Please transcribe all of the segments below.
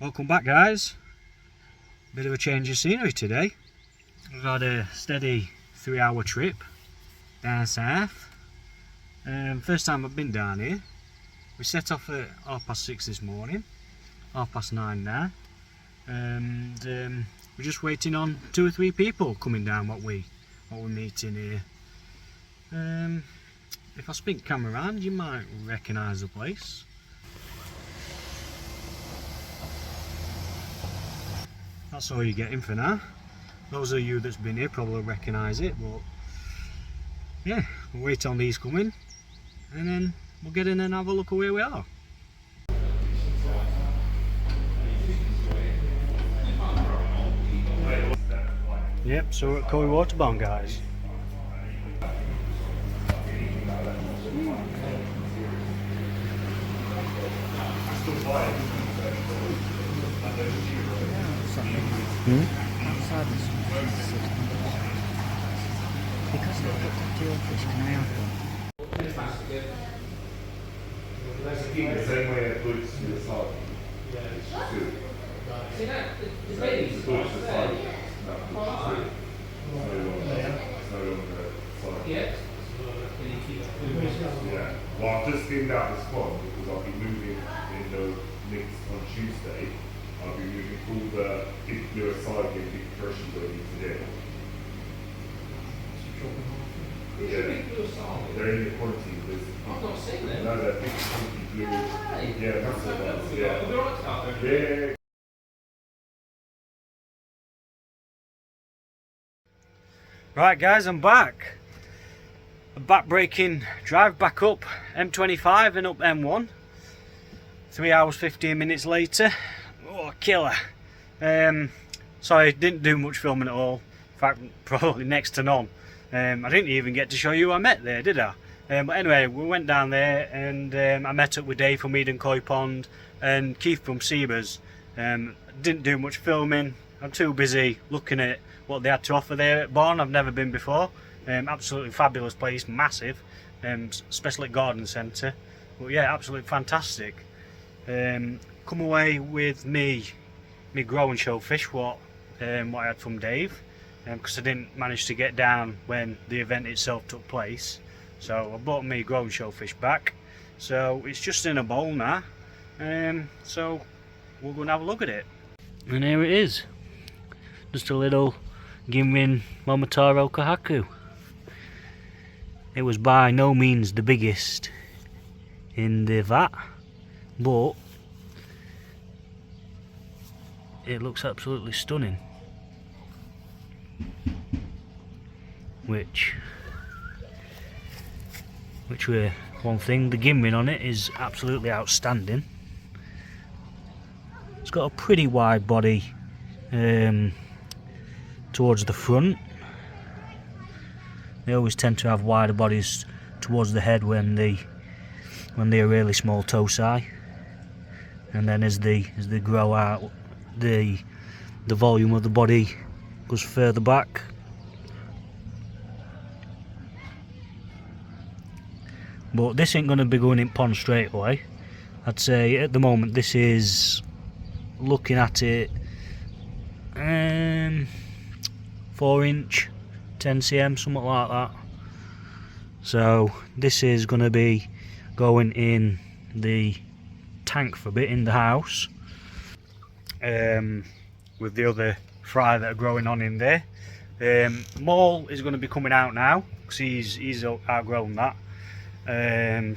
Welcome back, guys. Bit of a change of scenery today. We've had a steady 3-hour trip down south. First time I've been down here. We set off at 6:30 this morning, 9:30 now, and we're just waiting on 2 or 3 people coming down. What we're meeting here. If I spin camera around, you might recognise the place. That's all you're getting for now. Those of you that's been here probably recognise it, but yeah, we'll wait on these coming and then we'll get in and have a look at where we are. Yep, so we're at Coy Waterbound, guys. Outside this one, because they're hooked up to your fish, can I have them? The same way it puts to the side. It's the push to the side. Yeah. Well, I've just thinned out the spawn because I'll be moving in the next on Tuesday. I'll be moving all the big blue side and big pressures that I need to do. Yeah. They're in the quantity. I've not seen them. No, they're big chunky blue. Hey. Yeah, that's the ones. Yeah. Yeah. Right, guys, I'm back. A back-breaking drive back up M25 and up M1. 3 hours 15 minutes later. Oh, killer. Sorry, didn't do much filming at all. In fact, probably next to none. I didn't even get to show you who I met there, did I? But anyway, we went down there and I met up with Dave from Eden Koi Pond and Keith from Seabers. Didn't do much filming. I'm too busy looking at what they had to offer there at Bourne. I've never been before. Absolutely fabulous place, massive, especially garden centre. But yeah, absolutely fantastic. Come away with me grow and show fish what I had from Dave, because I didn't manage to get down when the event itself took place. So I brought me grow and show fish back. So it's just in a bowl now. So we're going to have a look at it. And here it is. Just a little Ginrin Momotaro Kahaku. It was by no means the biggest in the vat, but it looks absolutely stunning. Which were one thing, the Ginrin on it is absolutely outstanding. It's got a pretty wide body towards the front. They always tend to have wider bodies towards the head when they are really small tosi, and then as they grow out, the volume of the body goes further back. But this ain't going to be going in pond straight away. I'd say at the moment this is, looking at it, 4 inch, 10 cm, something like that. So this is going to be going in the tank for a bit in the house, with the other fry that are growing on in there. Maul is going to be coming out now because he's outgrown that.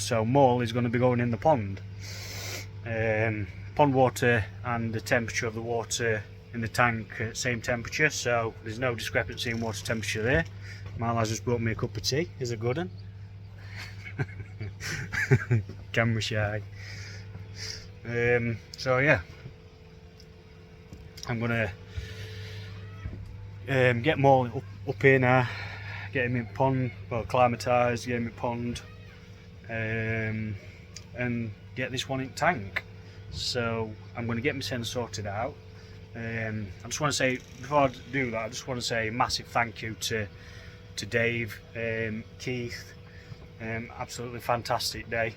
So Maul is going to be going in the pond. Pond water and the temperature of the water in the tank at same temperature, so there's no discrepancy in water temperature there. Marla's just brought me a cup of tea. Is a good one. Camera shy. So yeah, I'm gonna get Maul up here now, get him in pond, well, acclimatised, get him in pond, and get this one in tank. So I'm going to get my sensor sorted out. I just want to say, before I do that, I just want to say a massive thank you to Dave, Keith. Absolutely fantastic day.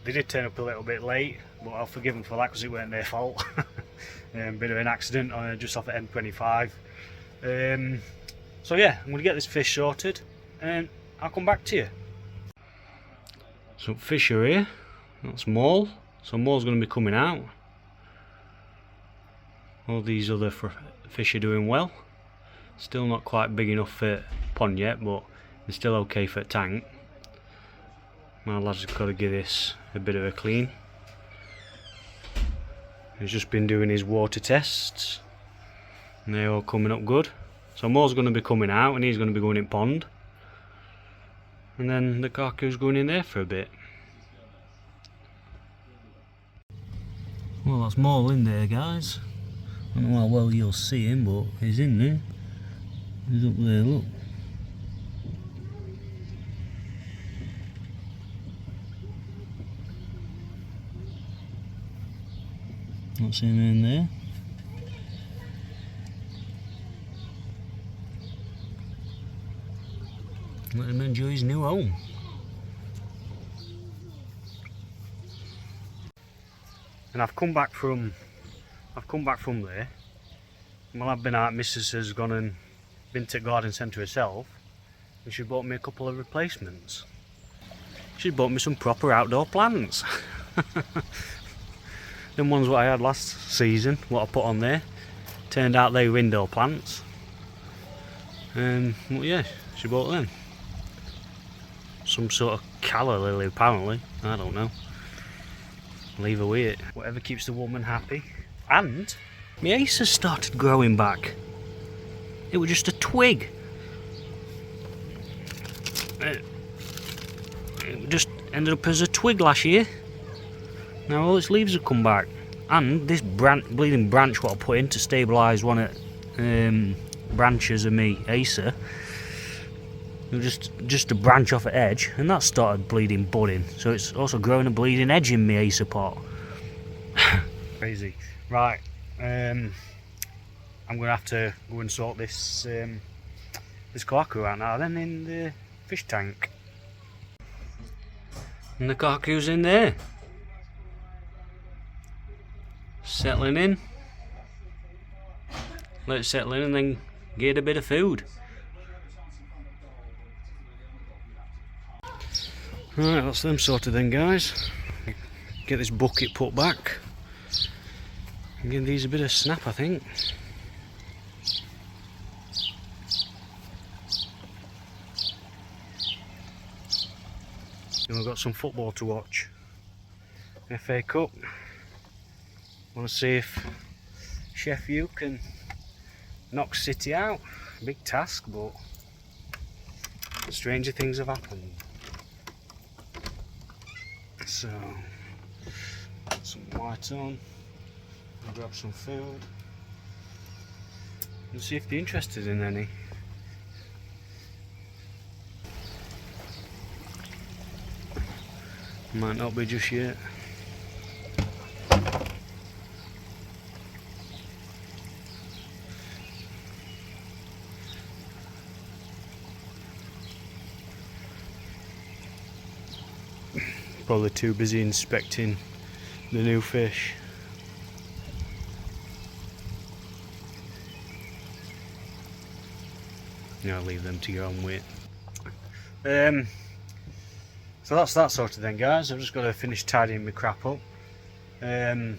they did turn up a little bit late, but I'll forgive them for that because it weren't their fault. Bit of an accident just off at M25. So yeah, I'm going to get this fish sorted and I'll come back to you. Some fish are here. That's Maul. So Maul's going to be coming out. All these other fish are doing well. Still not quite big enough for pond yet, but they're still okay for a tank. My lads have got to give this a bit of a clean. He's just been doing his water tests and they're all coming up good. So Maul's going to be coming out and he's going to be going in pond. And then the carcoo's going in there for a bit. Well, that's Maul in there, guys. I don't know how well you'll see him, but he's in there. He's up there, look. That's him in there. Let him enjoy his new home. And I've come back from there. Well, I've been out. Mrs. has gone and been to garden centre herself, and she bought me a couple of replacements. She bought me some proper outdoor plants. Them ones what I had last season, what I put on there, turned out they were indoor plants. Well, yeah, she bought them. Some sort of calla lily apparently, I don't know. Leave her with it. Whatever keeps the woman happy. And my ace has started growing back. It was just a twig. It just ended up as a twig last year. Now all its leaves have come back. And this bleeding branch what I put in to stabilise one of branches of me Acer, it was just a branch off the edge, and that started bleeding budding. So it's also growing a bleeding edge in my Acer pot. Crazy. Right, I'm gonna have to go and sort this this carcoo out now then in the fish tank. And the carcoo's in there. Settling in. Let it settle in and then get a bit of food. Right, that's them sorted then, guys. Get this bucket put back and give these a bit of snap, I think. And we've got some football to watch. FA Cup. Want to see if Chef U can knock City out. Big task, but stranger things have happened. So, some white on, and grab some food, and see if they're interested in any. Might not be just yet. Probably too busy inspecting the new fish. I'll leave them to your own weight. So that's that sort of thing, guys. I've just got to finish tidying my crap up. A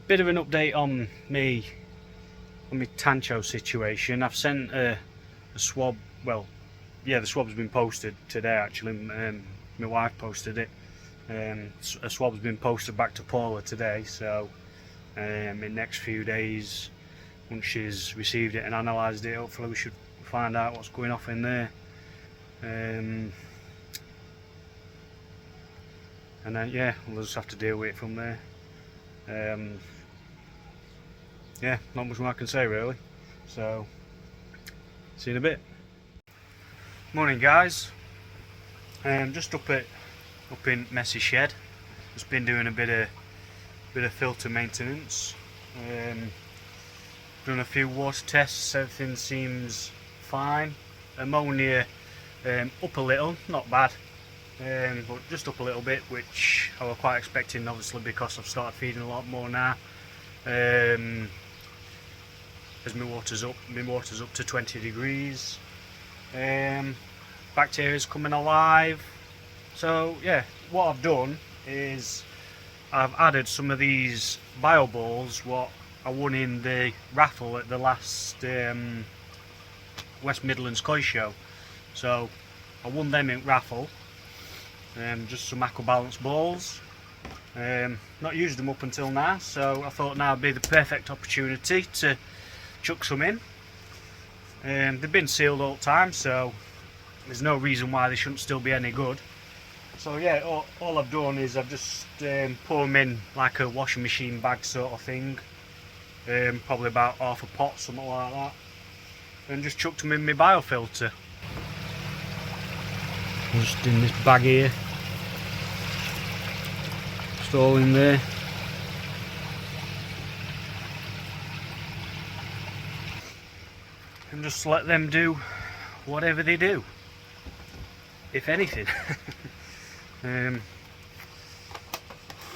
bit of an update on my Tancho situation. I've sent a swab. Well, yeah, the swab's been posted today actually. My wife posted it. A swab's been posted back to Paula today, so in the next few days, once she's received it and analysed it, hopefully we should find out what's going off in there. And then yeah, we'll just have to deal with it from there. Yeah, not much more I can say really. So, see you in a bit. Morning, guys. Just up in Messy Shed. Just been doing a bit of filter maintenance. Done a few water tests. Everything seems fine. Ammonia up a little, not bad. but just up a little bit, which I was quite expecting, obviously, because I've started feeding a lot more now. As my water's up to 20 degrees. Bacteria's coming alive. So yeah, what I've done is I've added some of these bio balls what I won in the raffle at the last West Midlands Koi Show. So I won them in raffle, just some aquabalance balls. Not used them up until now, so I thought now would be the perfect opportunity to chuck some in. They've been sealed all the time, so there's no reason why they shouldn't still be any good. So yeah, all I've done is I've just pour them in like a washing machine bag sort of thing, probably about half a pot, something like that, and just chucked them in my biofilter. Just in this bag here, just all in there. And just let them do whatever they do, if anything.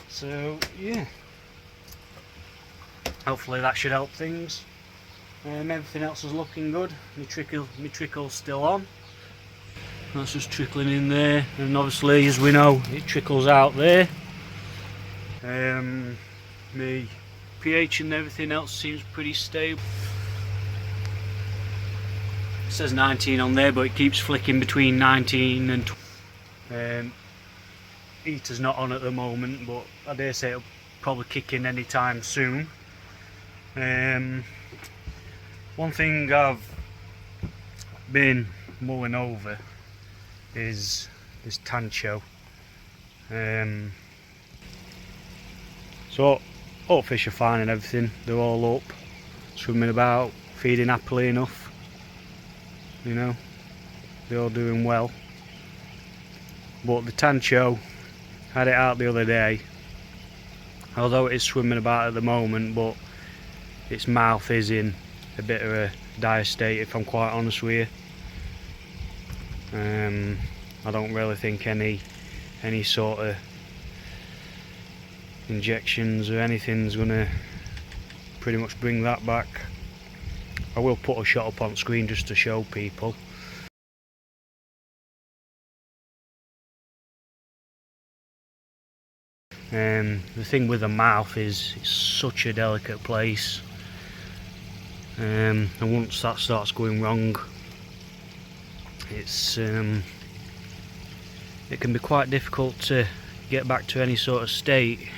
So yeah, hopefully that should help things. Everything else is looking good. My trickle's still on. That's just trickling in there, and obviously, as we know, it trickles out there. My pH and everything else seems pretty stable. It says 19 on there, but it keeps flicking between 19 and 20. Heater's not on at the moment, but I dare say it'll probably kick in anytime soon. One thing I've been mulling over is this tancho. So all fish are fine and everything, they're all up, swimming about, feeding happily enough, you know, they're all doing well. But the tancho, had it out the other day, although it is swimming about at the moment, but its mouth is in a bit of a dire state, if I'm quite honest with you. I don't really think any sort of injections or anything's gonna pretty much bring that back. I will put a shot up on screen just to show people. The thing with the mouth is it's such a delicate place, and once that starts going wrong, it's it can be quite difficult to get back to any sort of state.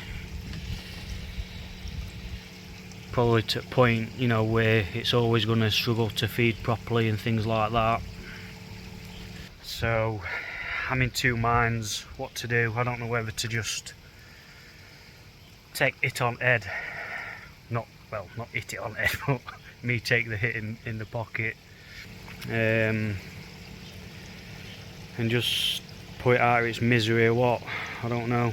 Probably to a point, you know, where it's always going to struggle to feed properly and things like that. So I'm in two minds what to do. I don't know whether to just take it on head, not hit it on head, but me take the hit in the pocket, and just put it out of its misery or what. I don't know.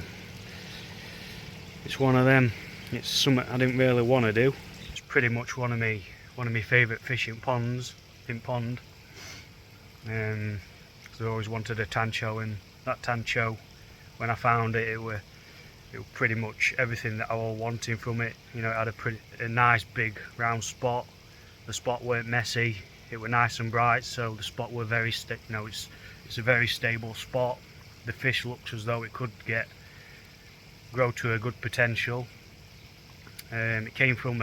It's one of them. It's something I didn't really want to do. It's pretty much one of my favourite fishing ponds. So I always wanted a tancho, and that tancho, when I found it, it was pretty much everything that I was wanting from it. You know, it had a nice big round spot. The spot weren't messy. It was nice and bright, so the spot were very it's a very stable spot. The fish looks as though it could grow to a good potential. It came from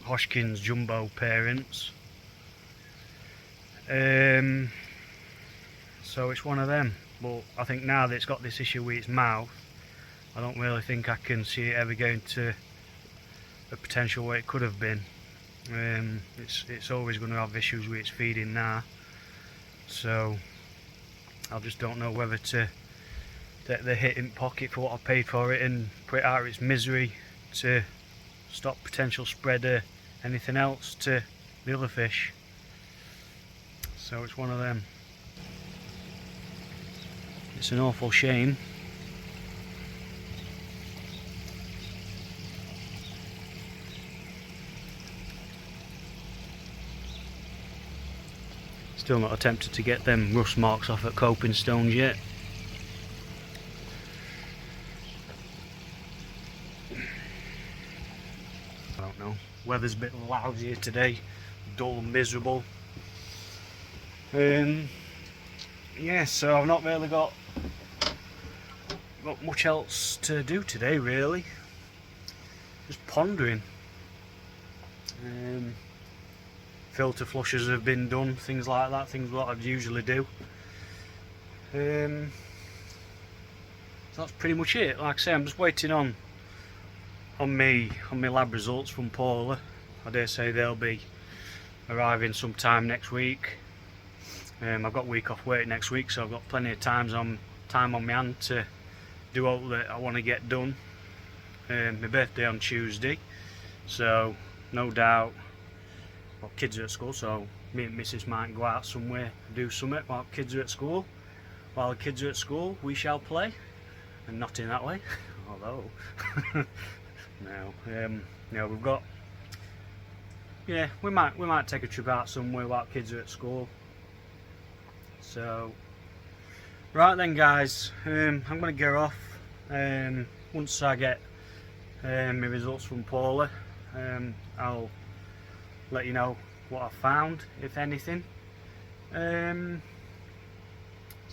Hoskins jumbo parents. So it's one of them. But I think now that it's got this issue with its mouth, I don't really think I can see it ever going to a potential where it could have been. It's always going to have issues with its feeding now, so I just don't know whether to take the hit in pocket for what I paid for it and put it out of its misery to stop potential spread or anything else to the other fish. So it's one of them. It's an awful shame. Still not attempted to get them rust marks off at coping stones yet. I don't know. Weather's a bit lousy here today, dull and miserable. Yeah, so I've not really got much else to do today, really. Just pondering. Filter flushes have been done, things like that, things what I'd usually do. So that's pretty much it. Like I say, I'm just waiting on my lab results from Paula. I dare say they'll be arriving sometime next week. I've got a week off work next week, so I've got plenty of time on my hand to do all that I want to get done. My birthday on Tuesday, so no doubt, well, kids are at school, so me and Mrs might go out somewhere, do something while kids are at school. While the kids are at school, we shall play, and not in that way, although no, we've got, yeah, we might take a trip out somewhere while kids are at school. So right then, guys, I'm gonna get off. Once I get my results from Paula, I'll let you know what I found, if anything. So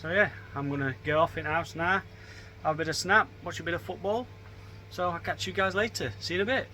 yeah, I'm gonna get off in the house now, have a bit of snap, watch a bit of football. So I'll catch you guys later. See you in a bit.